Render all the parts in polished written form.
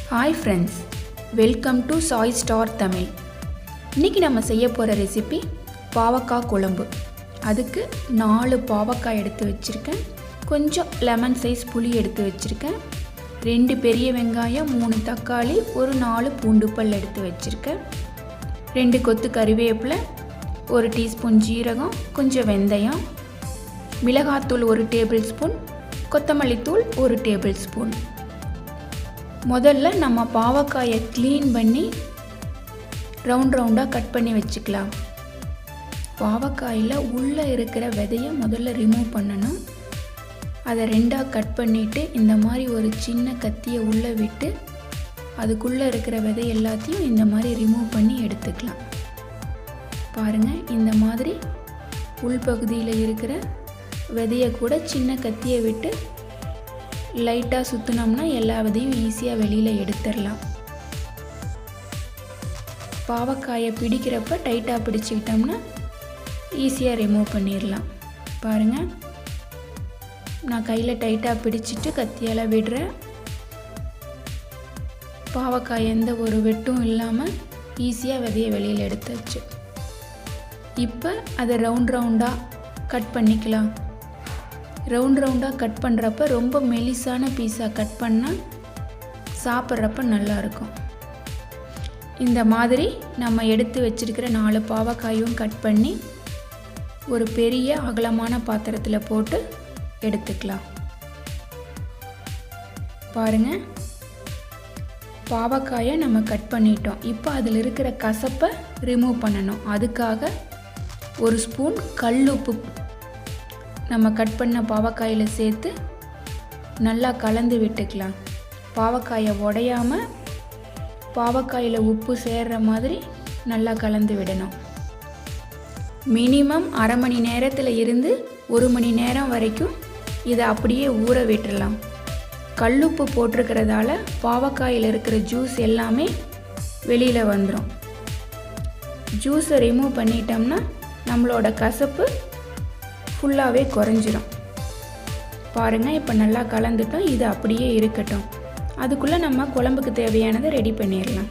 Hi friends, welcome to Sai star Tamil. இன்றைக்கி நம்ம செய்ய போகிற ரெசிபி பாவக்காய் குழம்பு. அதுக்கு 4 பாவக்காய் எடுத்து வச்சுருக்கேன், கொஞ்சம் லெமன் சைஸ் புளி எடுத்து வச்சுருக்கேன், 2 பெரிய வெங்காயம், 3 தக்காளி, ஒரு 4 பூண்டு பல் எடுத்து வச்சுருக்கேன், 2 கொத்து கறிவேப்பிலை, 1 டீஸ்பூன் ஜீரகம், கொஞ்சம் வெந்தயம், மிளகாத்தூள் 1 டேபிள் ஸ்பூன், கொத்தமல்லி தூள் 1 டேபிள் ஸ்பூன். முதல்ல நம்ம பாவக்காயை க்ளீன் பண்ணி ரவுண்டாக கட் பண்ணி வச்சுக்கலாம். பாவக்காயில் உள்ளே இருக்கிற விதையை முதல்ல ரிமூவ் பண்ணணும். அதை 2ஆக கட் பண்ணிவிட்டு இந்த மாதிரி ஒரு சின்ன கத்தியை உள்ளே விட்டு அதுக்குள்ளே இருக்கிற விதை எல்லாத்தையும் இந்த மாதிரி ரிமூவ் பண்ணி எடுத்துக்கலாம். பாருங்கள், இந்த மாதிரி உள்பகுதியில் இருக்கிற விதையை கூட சின்ன கத்தியை விட்டு லைட்டாக சுற்றினோம்னா எல்லா விதையும் ஈஸியாக வெளியில் எடுத்துடலாம். பாவக்காயை பிடிக்கிறப்ப டைட்டாக பிடிச்சிக்கிட்டோம்னா ஈஸியாக ரிமூவ் பண்ணிடலாம். பாருங்கள், நான் கையில் டைட்டாக பிடிச்சிட்டு கத்தியால் விடுறேன். பாவக்காய் எந்த ஒரு வெட்டும் இல்லாமல் ஈஸியாக விதையை வெளியில் எடுத்தாச்சு. இப்போ அதை ரவுண்டாக கட் பண்ணிக்கலாம். ரவுண்டாக கட் பண்ணுறப்ப ரொம்ப மெலிசான பீஸாக கட் பண்ணால் சாப்பிட்றப்ப நல்லாயிருக்கும். இந்த மாதிரி நம்ம எடுத்து வச்சுருக்கிற 4 பாவக்காயும் கட் பண்ணி ஒரு பெரிய அகலமான பாத்திரத்தில் போட்டு எடுத்துக்கலாம். பாருங்கள், பாவக்காயை நம்ம கட் பண்ணிட்டோம். இப்போ அதில் இருக்கிற கசப்பை ரிமூவ் பண்ணணும். அதுக்காக 1 ஸ்பூன் கல்லுப்பு நம்ம கட் பண்ண பாவக்காயில் சேர்த்து நல்லா கலந்து விட்டுக்கலாம். பாவக்காயை உடையாமல் பாவக்காயில் உப்பு சேர்கிற மாதிரி நல்லா கலந்து விடணும். மினிமம் அரை மணி நேரத்தில் இருந்து 1 மணி நேரம் வரைக்கும் இதை அப்படியே ஊற விட்டுடலாம். கல்லுப்பு போட்டிருக்கிறதால பாவக்காயில் இருக்கிற ஜூஸ் எல்லாமே வெளியில் வந்துடும். ஜூஸை ரிமூவ் பண்ணிட்டோம்னா நம்மளோட கசப்பு ஃபுல்லாகவே குறைஞ்சிரும். பாருங்கள், இப்போ நல்லா கலந்துட்டோம். இது அப்படியே இருக்கட்டும். அதுக்குள்ளே நம்ம குழம்புக்கு தேவையானதை ரெடி பண்ணிடலாம்.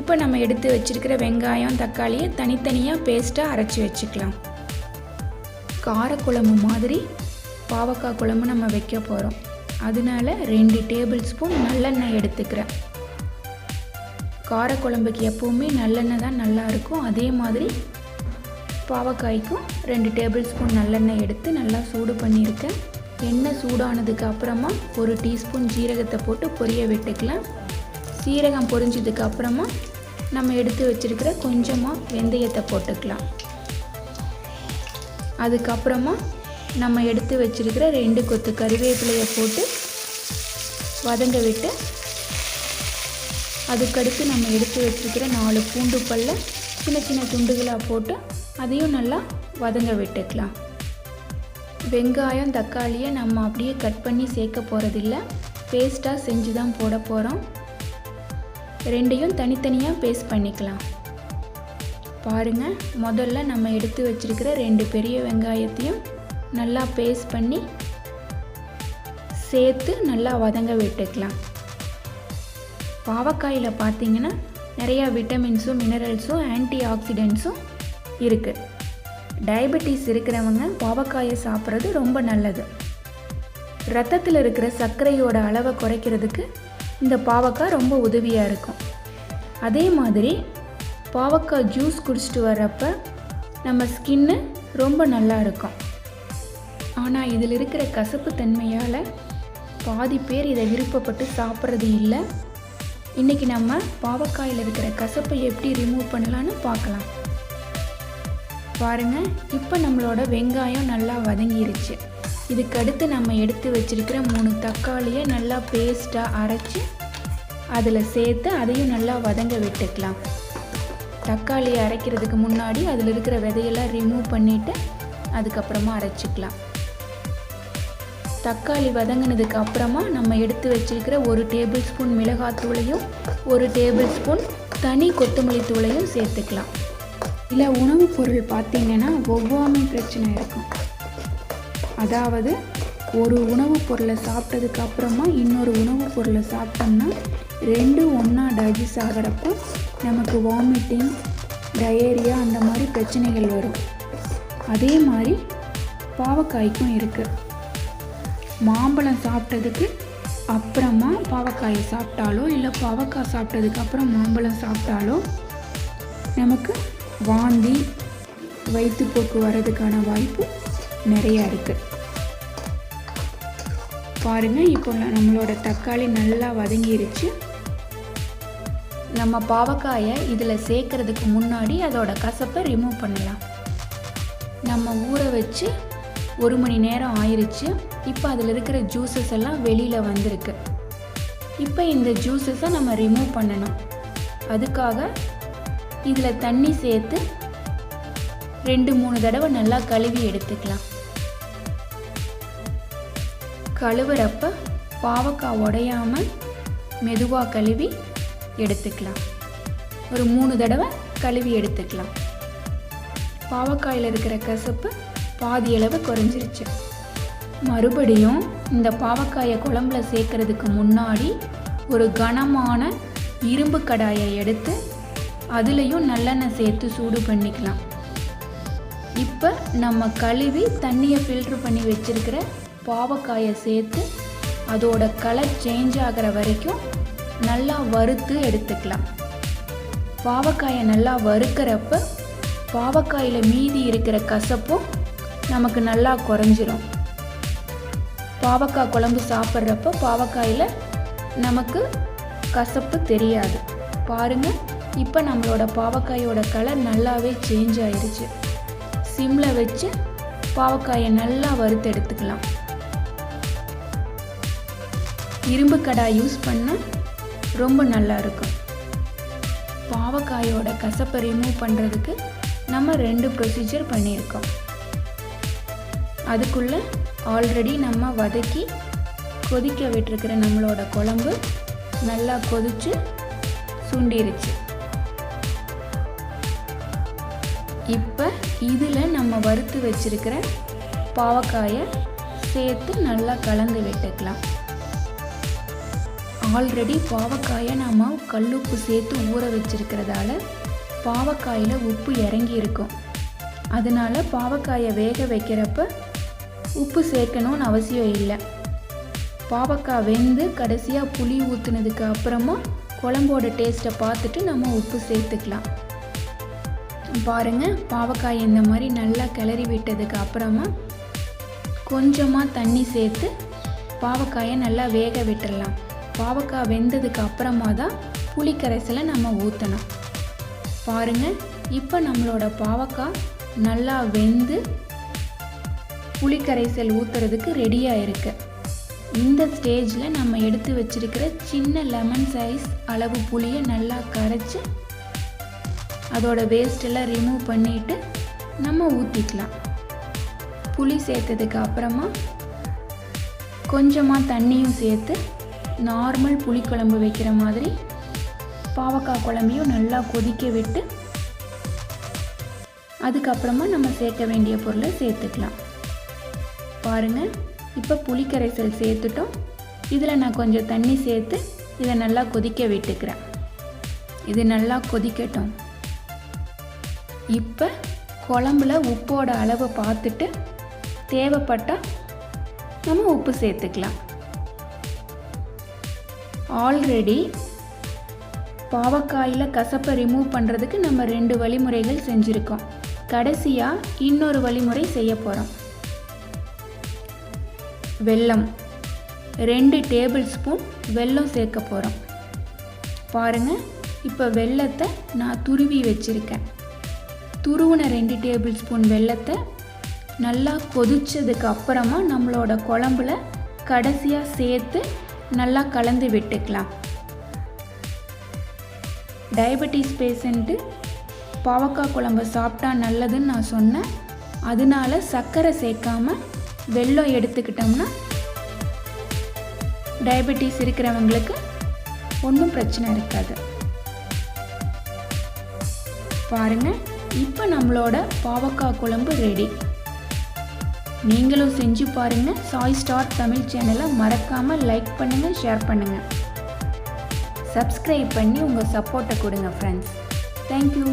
இப்போ நம்ம எடுத்து வச்சுருக்கிற வெங்காயம், தக்காளியை தனித்தனியாக பேஸ்ட்டாக அரைச்சி வச்சுக்கலாம். காரக்குழம்பு மாதிரி பாவக்காய் குழம்பு நம்ம வைக்க போகிறோம். அதனால 2 டேபிள் ஸ்பூன் நல்லெண்ணெய் எடுத்துக்கிறேன். காரக்குழம்புக்கு எப்போவுமே நல்லெண்ணெய் தான் நல்லாயிருக்கும். அதே மாதிரி பாவக்காய்க்கும் 2 டேபிள் ஸ்பூன் நல்லெண்ணெய் எடுத்து நல்லா சூடு பண்ணியிருக்கேன். எண்ணெய் சூடானதுக்கு அப்புறமா 1 டீஸ்பூன் ஜீரகத்தை போட்டு பொரிய விட்டுக்கலாம். சீரகம் பொரிஞ்சதுக்கு அப்புறமா நம்ம எடுத்து வச்சுருக்கிற கொஞ்சமாக வெந்தயத்தை போட்டுக்கலாம். அதுக்கப்புறமா நம்ம எடுத்து வச்சுருக்கிற 2 கொத்து கறிவேப்பிலையை போட்டு வதங்க விட்டு அதுக்கடுத்து நம்ம எடுத்து வச்சுருக்கிற 4 பூண்டு பல்லை சின்ன சின்ன துண்டுகளாக போட்டு அதையும் நல்லா வதங்க விட்டுக்கலாம். வெங்காயம், தக்காளியை நம்ம அப்படியே கட் பண்ணி சேர்க்க போகிறதில்ல, பேஸ்ட்டாக செஞ்சு தான் போட போகிறோம். 2ஐயும் தனித்தனியாக பேஸ்ட் பண்ணிக்கலாம். பாருங்கள், முதல்ல நம்ம எடுத்து வச்சுருக்கிற 2 பெரிய வெங்காயத்தையும் நல்லா பேஸ்ட் பண்ணி சேர்த்து நல்லா வதங்க விட்டுக்கலாம். பாவக்காயில் பார்த்திங்கன்னா நிறையா விட்டமின்ஸும் மினரல்ஸும் ஆன்டி ஆக்சிடென்ட்ஸும் இருக்குது. டயபெட்டிஸ் இருக்கிறவங்க பாவக்காயை சாப்பிட்றது ரொம்ப நல்லது. ரத்தத்தில் இருக்கிற சர்க்கரையோட அளவை குறைக்கிறதுக்கு இந்த பாவக்காய் ரொம்ப உதவியாக இருக்கும். அதே மாதிரி பாவக்காய் ஜூஸ் குடிச்சிட்டு வர்றப்ப நம்ம ஸ்கின்னு ரொம்ப நல்லா இருக்கும். ஆனால் இதில் இருக்கிற கசப்பு தன்மையால் பாதி பேர் இதை விருப்பப்பட்டு சாப்பிட்றது இல்லை. இன்றைக்கி நம்ம பாவக்காயில் இருக்கிற கசப்பை எப்படி ரிமூவ் பண்ணலான்னு பார்க்கலாம். பாருங்கள், இப்போ நம்மளோட வெங்காயம் நல்லா வதங்கிருச்சு. இதுக்கடுத்து நம்ம எடுத்து வச்சுருக்கிற 3 தக்காளியை நல்லா பேஸ்ட்டாக அரைச்சி அதில் சேர்த்து அதையும் நல்லா வதங்க விட்டுக்கலாம். தக்காளியை அரைக்கிறதுக்கு முன்னாடி அதில் இருக்கிற விதையெல்லாம் ரிமூவ் பண்ணிவிட்டு அதுக்கப்புறமா அரைச்சிக்கலாம். தக்காளி வதங்கினதுக்கு அப்புறமா நம்ம எடுத்து வச்சுருக்கிற 1 டேபிள் ஸ்பூன் மிளகாத்தூளையும் 1 டேபிள் ஸ்பூன் தனி கொத்தமல்லி தூளையும் சேர்த்துக்கலாம். இல்லை உணவுப் பொருள் பார்த்திங்கன்னா ஒவ்வாமை பிரச்சனை இருக்கும். அதாவது ஒரு உணவுப் பொருளை சாப்பிட்டதுக்கு அப்புறமா இன்னொரு உணவுப் பொருளை சாப்பிட்டோம்னா ரெண்டும் ஒன்றா டைஜஸ்ட் ஆகிறப்போ நமக்கு வாமிட்டிங், டயேரியா அந்த மாதிரி பிரச்சனைகள் வரும். அதே மாதிரி பாவக்காய்க்கும் இருக்குது. மாம்பழம் சாப்பிட்டதுக்கு அப்புறமா பாவக்காயை சாப்பிட்டாலோ இல்லை பாவக்காய் சாப்பிட்டதுக்கு அப்புறம் மாம்பழம் சாப்பிட்டாலோ நமக்கு வாந்தி, வயிற்றுப்போக்கு வர்றதுக்கான வாய்ப்பு நிறையா இருக்குது. பாருங்கள், இப்போ நம்மளோட தக்காளி நல்லா வதங்கிருச்சு. நம்ம பாவக்காயை இதில் சேர்க்கறதுக்கு முன்னாடி அதோட கசப்பை ரிமூவ் பண்ணலாம். நம்ம ஊற வச்சு 1 மணி நேரம் ஆயிடுச்சு. இப்போ அதில் இருக்கிற ஜூஸஸ் எல்லாம் வெளியில் வந்திருக்கு. இப்போ இந்த ஜூஸஸை நம்ம ரிமூவ் பண்ணணும். அதுக்காக இதில் தண்ணி சேர்த்து 2-3 தடவை நல்லா கழுவி எடுத்துக்கலாம். கழுவுறப்ப பாவக்காய் உடையாமல் மெதுவாக கழுவி எடுத்துக்கலாம். ஒரு 3 தடவை கழுவி எடுத்துக்கலாம். பாவக்காயில் இருக்கிற கசப்பு பாதி அளவு குறைஞ்சிருச்சு. மறுபடியும் இந்த பாவக்காயை குழம்புல சேர்க்கறதுக்கு முன்னாடி ஒரு கனமான இரும்பு கடாயை எடுத்து அதுலேயும் நல்லெண்ணெய் சேர்த்து சூடு பண்ணிக்கலாம். இப்போ நம்ம கழுவி தண்ணியை ஃபில்ட்ரு பண்ணி வச்சுருக்கிற பாவக்காயை சேர்த்து அதோட கலர் சேஞ்ச் ஆகிற வரைக்கும் நல்லா வறுத்து எடுத்துக்கலாம். பாவக்காயை நல்லா வறுக்கிறப்ப பாவக்காயில் மீதி இருக்கிற கசப்பும் நமக்கு நல்லா குறைஞ்சிரும். பாவக்காய் குழம்பு சாப்பிட்றப்ப பாவக்காயில் நமக்கு கசப்பு தெரியாது. பாருங்கள், இப்போ நம்மளோட பாவக்காயோட கலர் நல்லாவே சேஞ்ச் ஆயிடுச்சு. சிம்மில் வச்சு பாவக்காயை நல்லா வறுத்து எடுத்துக்கலாம். இரும்பு கடாய் யூஸ் பண்ண ரொம்ப நல்லா இருக்கும். பாவக்காயோட கசப்பை ரிமூவ் பண்ணுறதுக்கு நம்ம 2 ப்ரொசீஜர் பண்ணியிருக்கோம். அதுக்குள்ளே ஆல்ரெடி நம்ம வதக்கி கொதிக்க விட்டுருக்கிற நம்மளோட குழம்பு நல்லா கொதித்து சுண்டிருச்சு. இப்போ இதில் நம்ம வறுத்து வச்சிருக்கிற பாவக்காயை சேர்த்து நல்லா கலந்து விட்டுக்கலாம். ஆல்ரெடி பாவக்காயை நம்ம கல்லுப்பு சேர்த்து ஊற வச்சிருக்கிறதால பாவக்காயில் உப்பு இறங்கி இருக்கும். அதனால் பாவக்காயை வேக வைக்கிறப்ப உப்பு சேர்க்கணும்னு அவசியம் இல்லை. பாவக்காய் வெந்து கடைசியாக புளி ஊற்றுனதுக்கு அப்புறமா குழம்போட டேஸ்ட்டை பார்த்துட்டு நம்ம உப்பு சேர்த்துக்கலாம். பாருங்கள், பாவக்காய் இந்த மாதிரி நல்லா கிளறி விட்டதுக்கு அப்புறமா கொஞ்சமாக தண்ணி சேர்த்து பாவக்காயை நல்லா வேக விட்டுடலாம். பாவக்காய் வெந்ததுக்கு அப்புறமா தான் புளி கரைசலை நம்ம ஊற்றணும். பாருங்கள், இப்போ நம்மளோட பாவக்காய் நல்லா வெந்து புளிக்கரைசல் ஊற்றுறதுக்கு ரெடியாக இருக்கு. இந்த ஸ்டேஜில் நம்ம எடுத்து வச்சிருக்கிற சின்ன லெமன் சைஸ் அளவு புளியை நல்லா கரைச்சி அதோட வேஸ்டெல்லாம் ரிமூவ் பண்ணிவிட்டு நம்ம ஊற்றிக்கலாம். புளி சேர்த்ததுக்கு அப்புறமா கொஞ்சமாக தண்ணியும் சேர்த்து நார்மல் புளிக்குழம்பு வைக்கிற மாதிரி பாவக்காய் குழம்பையும் நல்லா கொதிக்க விட்டு அதுக்கப்புறமா நம்ம சேர்க்க வேண்டிய பொருளை சேர்த்துக்கலாம். பாருங்கள், இப்போ புளிக்கரைசல் சேர்த்துட்டோம். இதில் நான் கொஞ்சம் தண்ணி சேர்த்து இதை நல்லா கொதிக்க விட்டுக்கிறேன். இது நல்லா கொதிக்கட்டும். இப்போ குழம்புல உப்போட அளவை பார்த்துட்டு தேவைப்பட்டால் நம்ம உப்பு சேர்த்துக்கலாம். ஆல்ரெடி பாவக்காயில் கசப்பை ரிமூவ் பண்ணுறதுக்கு நம்ம 2 வழிமுறைகள் செஞ்சுருக்கோம். கடைசியாக இன்னொரு வழிமுறை செய்ய போகிறோம். வெல்லம் 2 டேபிள் ஸ்பூன் வெல்லம் சேர்க்க போகிறோம். பாருங்கள், இப்போ வெல்லத்தை நான் துருவி வச்சுருக்கேன். துருவின 2 டேபிள் ஸ்பூன் வெல்லத்தை நல்லா கொதிச்சதுக்கு அப்புறமா நம்மளோட குழம்புல கடைசியாக சேர்த்து நல்லா கலந்து விட்டுக்கலாம். டயபெட்டிஸ் பேஷண்ட்டு பாவக்காய் குழம்பு சாப்பிட்டா நல்லதுன்னு நான் சொன்னேன். அதனால சர்க்கரை சேர்க்காமல் வெல்லம் எடுத்துக்கிட்டோம்னா டயபெட்டிஸ் இருக்கிறவங்களுக்கு ஒன்றும் பிரச்சனை இருக்காது. பாருங்கள், இப்போ நம்மளோட பாவக்காய் குழம்பு ரெடி. நீங்களும் செஞ்சு பாருங்கள். சாய் ஸ்டார் தமிழ் சேனலை மறக்காமல் லைக் பண்ணுங்கள், ஷேர் பண்ணுங்கள். சப்ஸ்கிரைப் பண்ணி உங்கள் சப்போர்ட்டை கொடுங்க ஃப்ரெண்ட்ஸ். தேங்க்யூ.